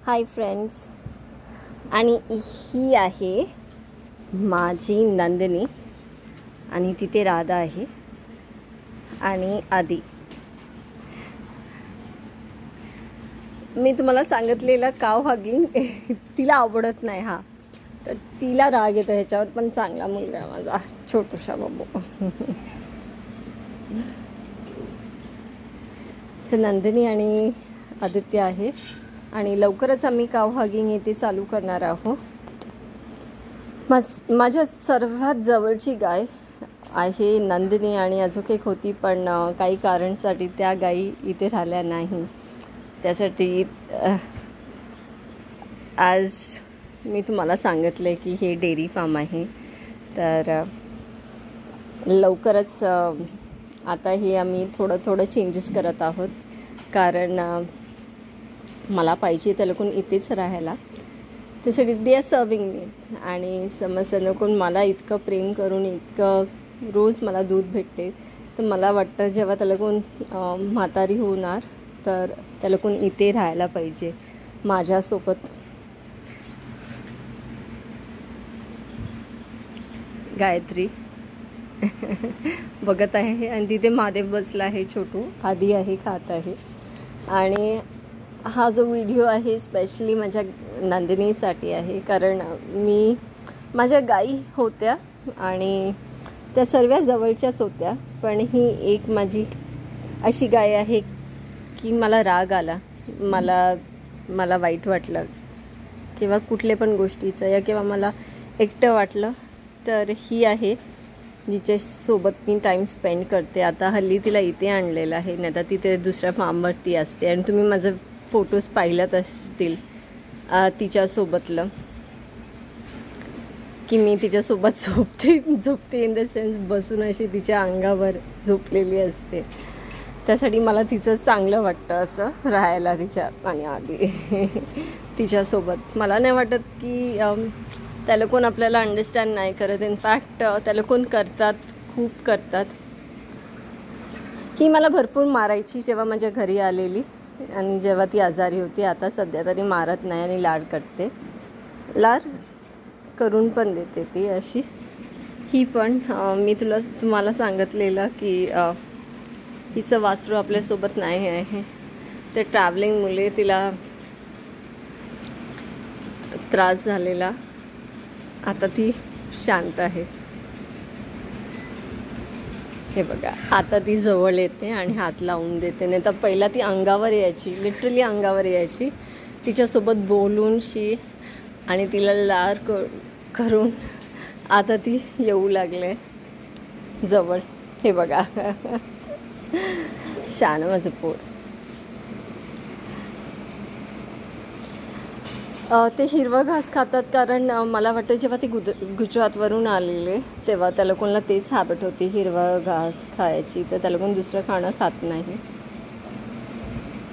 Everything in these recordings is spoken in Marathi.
हाय फ्रेंड्स, आणि ही आहे माझी नंदिनी आणि तिथे राधा आहे आणि आदी. मी तुम्हाला सांगितलेलं काव हगिंग तिला आवडत नाही हा, तर तिला राग येतो ह्याच्यावर. पण चांगला मुलगा आहे माझा छोटूसा बाबू. तर नंदिनी आणि आदित्य आहे आणि लवकरच आम्ही काव हगिंग येथे चालू करणार आहोत. माझ्या सर्वात जवळची गाय आहे नंदिनी आणि अजून एक होती, पण काही कारणासाठी त्या गायी इथे राहिल्या नाही. त्यासाठी आज मी तुम्हाला सांगितले की हे डेअरी फार्म आहे. तर लवकरच आता हे आम्ही थोडं चेंजेस करत आहोत, कारण मला पाहिजे त्या लोकून इथेच राहायला. त्यासाठी दे आर सर्विंग मी. आणि समज लोकून मला इतकं प्रेम करून इतकं रोज मला दूध भेटते, तर मला वाटतं जेव्हा त्या लोकून म्हातारी होणार तर त्या लोकून इथे राहायला पाहिजे माझ्यासोबत. गायत्री बघत आहे आणि तिथे महादेव बसला आहे, छोटू आदी आहे, खात आहे. आणि हा जो व्हिडिओ आहे स्पेशली माझ्या नंदिनीसाठी आहे, कारण माझ्या गाई होत्या आणि त्या सर्व जवळच्याच होत्या, पण ही एक माझी अशी गाय आहे की मला राग आला, मला वाईट वाटलं किंवा कुठल्या पण गोष्टीचं, या किंवा मला एकटं वाटलं, तर ही आहे जिच्यासोबत मी टाईम स्पेंड करते. आता हल्ली तिला इथे आणलेलं आहे, नाही तर तिथे दुसऱ्या फार्मवरती असते. आणि तुम्ही माझं फोटोज पाहिलात असतील तिच्यासोबतलं, की मी तिच्यासोबत झोपते इन द सेन्स बसून अशी तिच्या अंगावर झोपलेली असते. त्यासाठी मला तिचं चांगलं वाटतं असं राहायला तिच्या आणि आधी तिच्यासोबत. मला नाही वाटत की त्या लोकं आपल्याला अंडरस्टँड नाही करत. इनफॅक्ट त्या लोकं करतात, खूप करतात. ही मला भरपूर मारायची जेव्हा माझ्या घरी आलेली, आणि जेव्हा ती आजारी होती. आता सध्या तरी मारत नाही आणि लाड करते, लाड करून पण देते ती अशी. ही पण मी तुम्हाला सांगितलेलं की हिचं वासरू आपल्यासोबत नाही आहे, ते ट्रॅव्हलिंगमुळे तिला त्रास झालेला. आता ती शांत आहे. हे बघा, आता ती जवळ येते आणि हात लावून देते. नाही तर पहिला ती अंगावर यायची, लिटरली अंगावर यायची, तिच्यासोबत बोलून आणि तिला लाड करून आता ती येऊ लागले जवळ. हे बघा शान माझं पोर. ते हिरवं घास खातात, कारण मला वाटतं जेव्हा ते गुजरातवरून आलेले तेव्हा त्या लोकांना तेच हॅबिट होती हिरवा घास खायची, तर त्या लोकांना दुसरं खाणं खात नाही.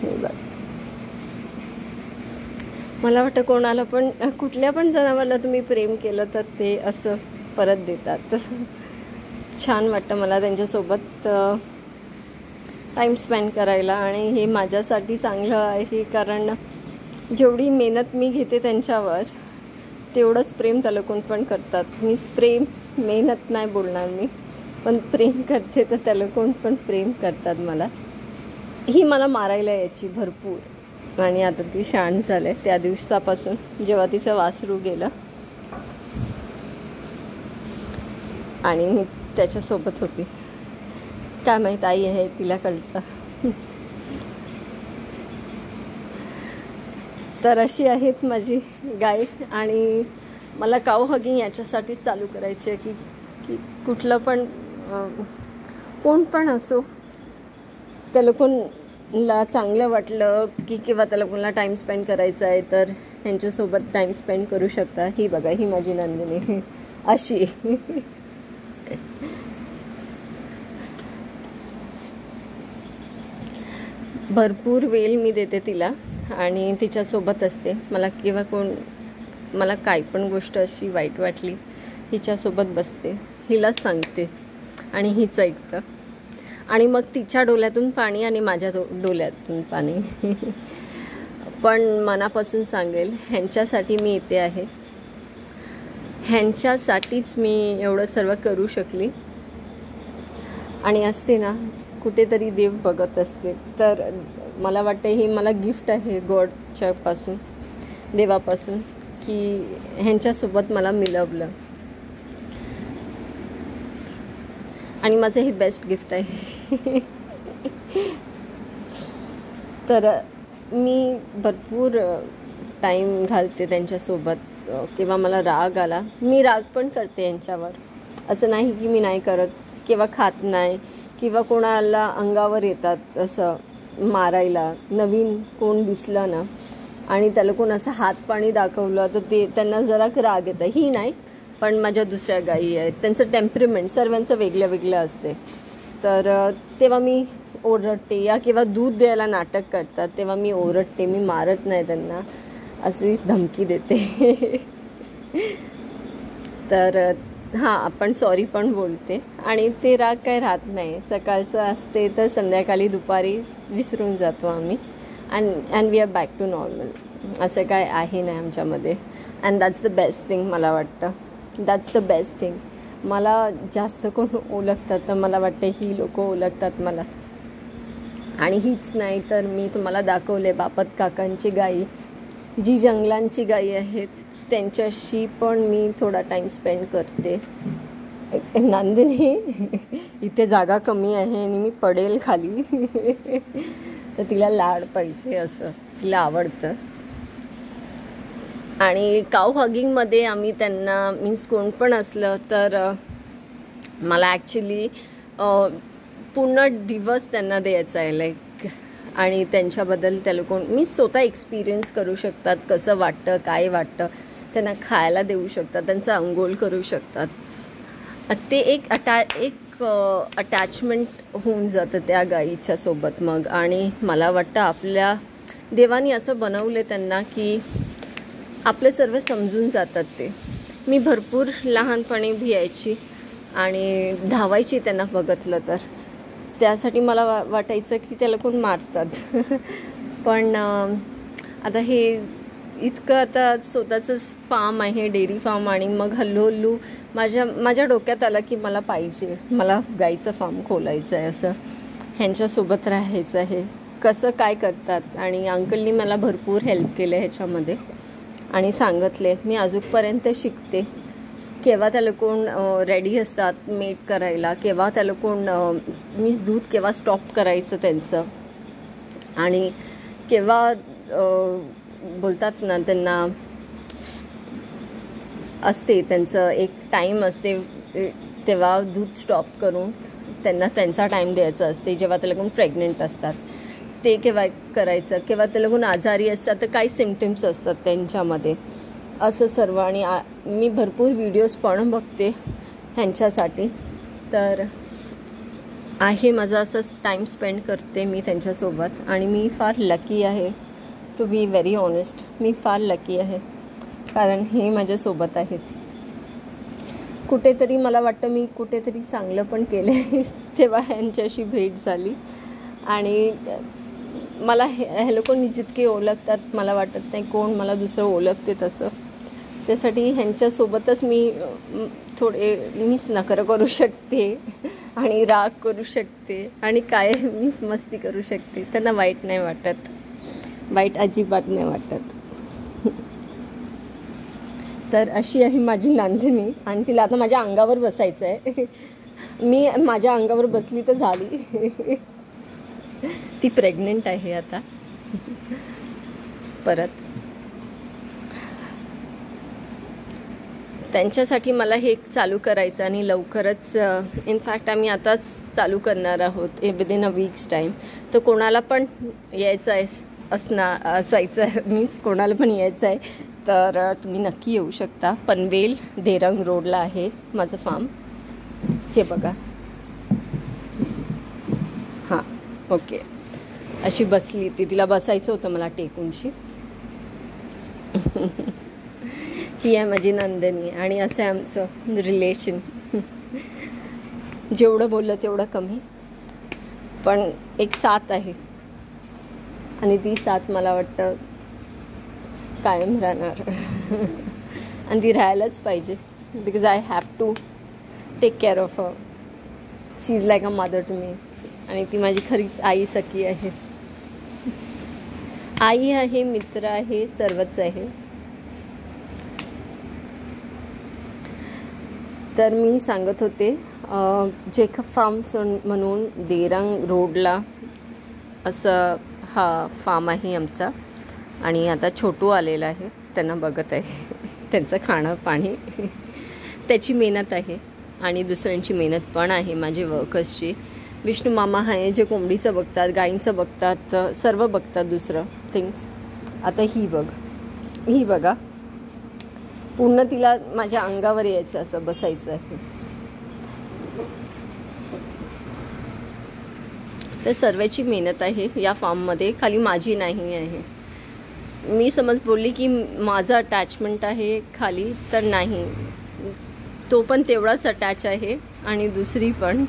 हे बघ, मला वाटतं कोणाला पण कुठल्या पण जनावराला तुम्ही प्रेम केलं तर ते असं परत देतात. छान वाटतं मला त्यांच्यासोबत टाईम स्पेंड करायला. आणि हे माझ्यासाठी चांगलं आहे, कारण जेवढी मेहनत मी घेते त्यांच्यावर, तेवढंच प्रेम त्या लोकं पण करतात. मी प्रेम मेहनत नाही बोलणार मी, पण प्रेम करते तर त्या लोकं पण प्रेम करतात मला. ही मला मारायला यायची भरपूर, आणि आता ती शांत झाले त्या दिवसापासून जेव्हा तिचं वासरू गेलं आणि मी त्याच्यासोबत होती. काय माहीत, आई आहे तिला कळतं. तर अशी आहेत माझी गाय. आणि मला काव हगिंग याच्यासाठीच चालू करायची आहे की कुठलं पण कोण पण असो, त्या लोकांना चांगलं वाटलं की किंवा त्या लोकांना टाईम स्पेंड करायचा आहे तर ह्यांच्यासोबत टाईम स्पेंड करू शकता. ही बघा, ही माझी नंदिनी अशी. भरपूर वेळ मी देते तिला आणि तिच्यासोबत असते. मला काही पण गोष्ट अशी वाईट वाटली, हिच्यासोबत बसते, हिला सांगते आणि हीच ऐकतं. आणि मग तिच्या डोळ्यातून पाणी आणि माझ्या डोळ्यातून पाणी. पण मनापासून सांगेल, ह्यांच्यासाठी मी इथे आहे, ह्यांच्यासाठीच मी एवढं सर्व करू शकली. आणि असते ना कुठेतरी देव बघत असते. तर मला वाटतं ही मला गिफ्ट आहे गॉडच्यापासून, देवापासून, की ह्यांच्यासोबत मला मिळवलं. आणि माझं हे बेस्ट गिफ्ट आहे. तर मी भरपूर टाईम घालते त्यांच्यासोबत. किंवा मला राग आला, मी राग पण करते यांच्यावर, असं नाही की मी नाही करत. किंवा खात नाही, किंवा कोणाला अंगावर येतात असं मारायला, नवीन कोण दिसलं ना आणि त्याला कोण असं हात पाणी दाखवलं तर ते त्यांना जरा राग येतं. ही नाही, पण माझ्या दुसऱ्या गायी आहेत, त्यांचं टेम्परमेंट सर्वांचं वेगळं वेगळं असते. तर तेव्हा मी ओरडते, या किंवा दूध द्यायला नाटक करतात तेव्हा मी ओरडते, मी मारत नाही त्यांना, अशीच धमकी देते. तर हां, आपण सॉरी पण बोलते आणि ते राग काय राहत नाही. सकाळचं असते तर संध्याकाळी दुपारी विसरून जातो आम्ही. And we are back to normal. असं काय आहे नाही आमच्यामध्ये. And that's the best thing. मला वाटतं दॅट्स द बेस्ट थिंग. मला जास्त कोण ओळखतात तर मला वाटतं ही लोकं ओळखतात मला. आणि हीच नाही तर मी तुम्हाला दाखवले बापत काकांची गाई, जी जंगलांची गाई आहेत, त्यांच्याशी पण मी थोडा टाईम स्पेंड करते. नांदिनी, इथे जागा कमी आहे आणि मी पडेल खाली. तर तिला लाड पाहिजे, असं तिला आवडतं. आणि काऊ हगिंगमध्ये आम्ही त्यांना मीन्स कोण पण असलं तर मला ॲक्च्युली पूर्ण दिवस त्यांना द्यायचा आहे लाईक. आणि त्यांच्याबद्दल त्याला कोण मी स्वतः एक्सपिरियन्स करू शकतात, कसं वाटतं, काय वाटतं, त्यांना खायला देऊ शकतात, त्यांचं अंघोळ करू शकतात. ते एक अटॅचमेंट होऊन जातं त्या गाईच्या सोबत मग. आणि मला वाटतं आपल्या देवानी असं बनवले त्यांना की आपले सर्व समजून जातात ते. मी भरपूर लहानपणी भियायची आणि धावायची त्यांना बघितलं तर. त्यासाठी मला वाटायचं की त्याला कोण मारतात. पण आता हे इतकं आता स्वतःचंच फार्म आहे, डेअरी फार्म. आणि मग हळूहळू माझ्या डोक्यात आलं की मला पाहिजे, मला गाईचं फार्म खोलायचं आहे, असं ह्यांच्यासोबत राहायचं आहे, कसं काय करतात. आणि अंकलनी मला भरपूर हेल्प केलं ह्याच्यामध्ये आणि सांगितले. मी अजूनपर्यंत शिकते. केव्हा त्याला कोण रेडी असतात मेट करायला, केव्हा त्याला कोण मीच दूध केव्हा स्टॉप करायचं त्यांचं, आणि केव्हा बोलतात ना त्यांना असते त्यांचं एक टाईम असते, तेव्हा दूध स्टॉप करून त्यांना त्यांचा टाईम द्यायचा असते. जेव्हा त्याला कोण प्रेग्नेंट असतात ते केव्हा करायचं, केव्हा त्याला कोण आजारी असतात तर काही सिम्पटम्स असतात त्यांच्यामध्ये, असं सर्व. आणि मी भरपूर व्हिडिओज पण बघते ह्यांच्यासाठी. तर आहे माझं असं टाईम स्पेंड करते मी त्यांच्यासोबत. आणि मी फार लकी आहे, टू बी व्हेरी ऑनेस्ट. मी फार लकी आहे कारण हे माझ्यासोबत आहेत. कुठेतरी मला वाटतं मी कुठेतरी चांगलं पण केलं तेव्हा ह्यांच्याशी भेट झाली. आणि मला हे लोकांनी जितके ओळखतात मला वाटत नाही कोण मला दुसरं ओळखते तसं. त्यासाठी ह्यांच्यासोबतच मी थोडे मीच नकार करू शकते आणि राग करू शकते आणि काय मीच मस्ती करू शकते. त्यांना वाईट नाही वाटत, वाईट अजिबात नाही वाटत. तर अशी आहे माझी नांदिनी. आणि तिला आता माझ्या अंगावर बसायचं आहे. मी माझ्या अंगावर बसली तर झाली. ती प्रेग्नेंट आहे आता परत. त्यांच्यासाठी मला हे चालू करायचं आणि लवकरच इनफॅक्ट आम्ही आताच चालू करणार आहोत विदिन अ वीक्स टाईम. तर कोणाला पण यायचं आहे असायचं मीन्स कोणाला पण यायचं आहे तर तुम्ही नक्की येऊ शकता. पनवेल देरंग रोडला आहे माझं फार्म. हे बघा. हां, ओके. अशी बसली ती, तिला बसायचं होतं मला टेकूनशी. ती आहे माझी नंदिनी. आणि असं आहे आमचं रिलेशन. जेवढं बोललं तेवढं कमी, पण एक साथ आहे. आणि ती साथ मला वाटतं कायम राहणार. आणि ती राहायलाच पाहिजे, because I have to take care of her. She is like a mother to me. आणि ती माझी खरीच आई सखी आहे. आई आहे, मित्र आहे, सर्वच आहे. तर मी सांगत होते जेकब फार्म्स म्हणून देरंग रोडला असं हा फार्म आहे आमचा. आणि आता छोटू आलेला आहे, त्यांना बघत आहे. त्यांचं खाणं पाणी त्याची मेहनत आहे आणि दुसऱ्यांची मेहनत पण आहे, माझे वर्कर्सची. विष्णू मामा आहे जे कोंबडीचं बघतात, गाईंचं बघतात, सर्व बघतात दुसरं थिंग्स. आता ही बघा पूर्ण तिला माझ्या अंगावर यायचं, असं बसायचं आहे. तर सर्वांची मेहनत आहे या फार्ममध्ये, खाली माझी नाही आहे. मी समज बोलली की माझं अटॅचमेंट आहे खाली, तर नाही, तो पण तेवढाच अटॅच आहे. आणि दुसरी पण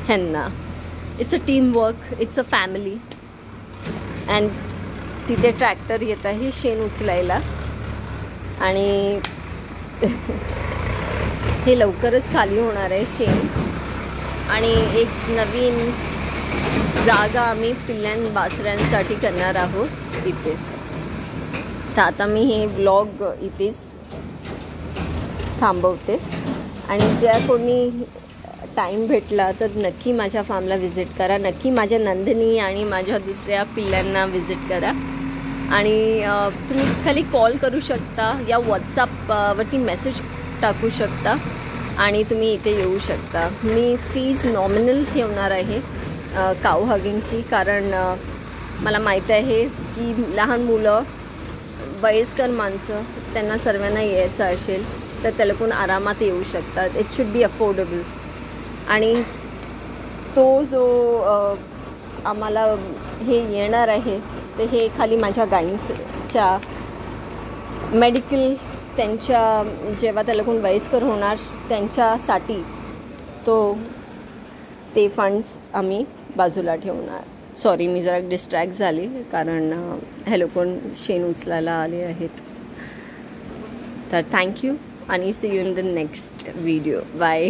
ह्यांना it's a team work, it's a family. And तिथे ट्रॅक्टर येत आहे शेण उचलायला. आणि हे लवकरच खाली होणार आहे शेण. आणि एक नवीन जागा आम्ही बासऱ्यांसाठी करणार आहोत इथे. तर आता मी हे व्लॉग इथेच थांबवते. आणि ज्या कोणी टाईम भेटला तर नक्की माझ्या फार्मला व्हिजिट करा. नक्की माझ्या नंदिनी आणि माझ्या दुसऱ्या पिल्लांना व्हिजिट करा. आणि तुम्ही खाली कॉल करू शकता या व्हॉट्सॲपवरती मेसेज टाकू शकता आणि तुम्ही इथे येऊ शकता. मी फीज नॉमिनल ठेवणार आहे काऊ हगिंगची, कारण मला माहीत आहे की लहान मुलं, वयस्कर माणसं, त्यांना सर्वांना यायचं असेल तर त्या लोकून आरामात येऊ शकतात. It should be affordable. आणि तो जो आम्हाला हे येणार आहे तर हे खाली माझ्या गाईंच्या मेडिकल, त्यांच्या जेव्हा त्या लोकून वयस्कर होणार त्यांच्यासाठी ते फंड्स आम्ही बाजूला ठेवणार. सॉरी, मी जरा डिस्ट्रॅक्ट झाली कारण हे लोक शेण उचलायला आले आहेत. तर थँक्यू आणि see you in the next video. Bye.